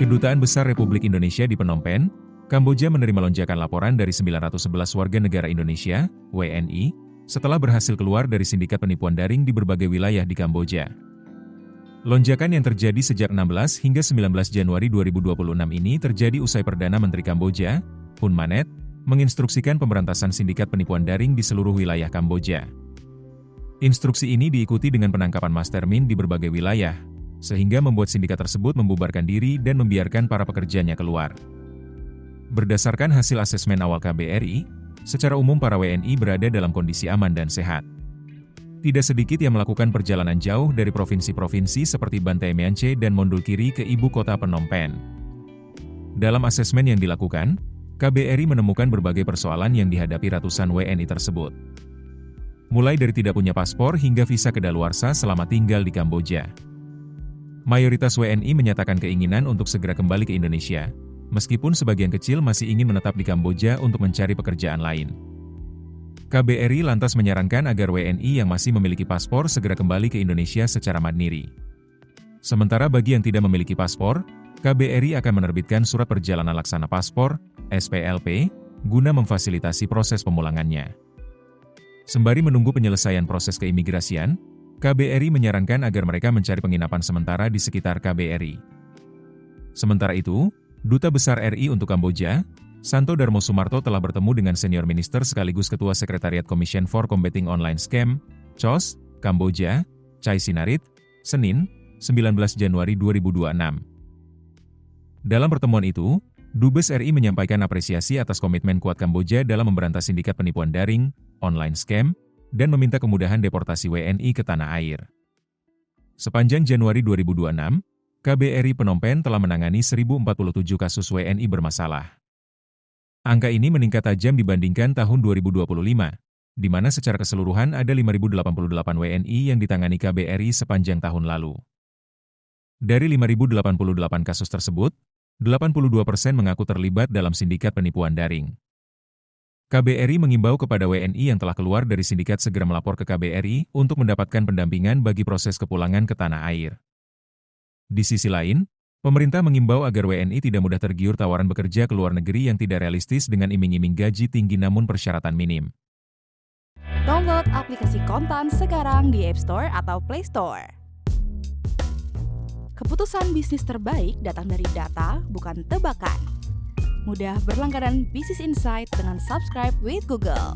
Kedutaan Besar Republik Indonesia di Phnom Penh, Kamboja menerima lonjakan laporan dari 911 warga negara Indonesia, WNI, setelah berhasil keluar dari sindikat penipuan daring di berbagai wilayah di Kamboja. Lonjakan yang terjadi sejak 16 hingga 19 Januari 2026 ini terjadi usai Perdana Menteri Kamboja, Hun Manet, menginstruksikan pemberantasan sindikat penipuan daring di seluruh wilayah Kamboja. Instruksi ini diikuti dengan penangkapan mastermind di berbagai wilayah, sehingga membuat sindikat tersebut membubarkan diri dan membiarkan para pekerjanya keluar. Berdasarkan hasil asesmen awal KBRI, secara umum para WNI berada dalam kondisi aman dan sehat. Tidak sedikit yang melakukan perjalanan jauh dari provinsi-provinsi seperti Bantai Meanchey dan Mondulkiri ke ibu kota Phnom Penh. Dalam asesmen yang dilakukan, KBRI menemukan berbagai persoalan yang dihadapi ratusan WNI tersebut. Mulai dari tidak punya paspor hingga visa kedaluarsa selama tinggal di Kamboja. Mayoritas WNI menyatakan keinginan untuk segera kembali ke Indonesia, meskipun sebagian kecil masih ingin menetap di Kamboja untuk mencari pekerjaan lain. KBRI lantas menyarankan agar WNI yang masih memiliki paspor segera kembali ke Indonesia secara mandiri. Sementara bagi yang tidak memiliki paspor, KBRI akan menerbitkan surat perjalanan laksana paspor, SPLP, guna memfasilitasi proses pemulangannya. Sembari menunggu penyelesaian proses keimigrasian, KBRI menyarankan agar mereka mencari penginapan sementara di sekitar KBRI. Sementara itu, Duta Besar RI untuk Kamboja, Santo Darmo Sumarto telah bertemu dengan senior minister sekaligus Ketua Sekretariat Commission for Combating Online Scam, COS, Kamboja, Chai Sinarit, Senin, 19 Januari 2026. Dalam pertemuan itu, Dubes RI menyampaikan apresiasi atas komitmen kuat Kamboja dalam memberantas sindikat penipuan daring, online scam, dan meminta kemudahan deportasi WNI ke tanah air. Sepanjang Januari 2026, KBRI Phnom Penh telah menangani 1.047 kasus WNI bermasalah. Angka ini meningkat tajam dibandingkan tahun 2025, di mana secara keseluruhan ada 5.088 WNI yang ditangani KBRI sepanjang tahun lalu. Dari 5.088 kasus tersebut, 82% mengaku terlibat dalam sindikat penipuan daring. KBRI mengimbau kepada WNI yang telah keluar dari sindikat segera melapor ke KBRI untuk mendapatkan pendampingan bagi proses kepulangan ke tanah air. Di sisi lain, pemerintah mengimbau agar WNI tidak mudah tergiur tawaran bekerja ke luar negeri yang tidak realistis dengan iming-iming gaji tinggi namun persyaratan minim. Download aplikasi Kontan sekarang di App Store atau Play Store. Keputusan bisnis terbaik datang dari data, bukan tebakan. Mudah berlangganan Business Insight dengan subscribe with Google.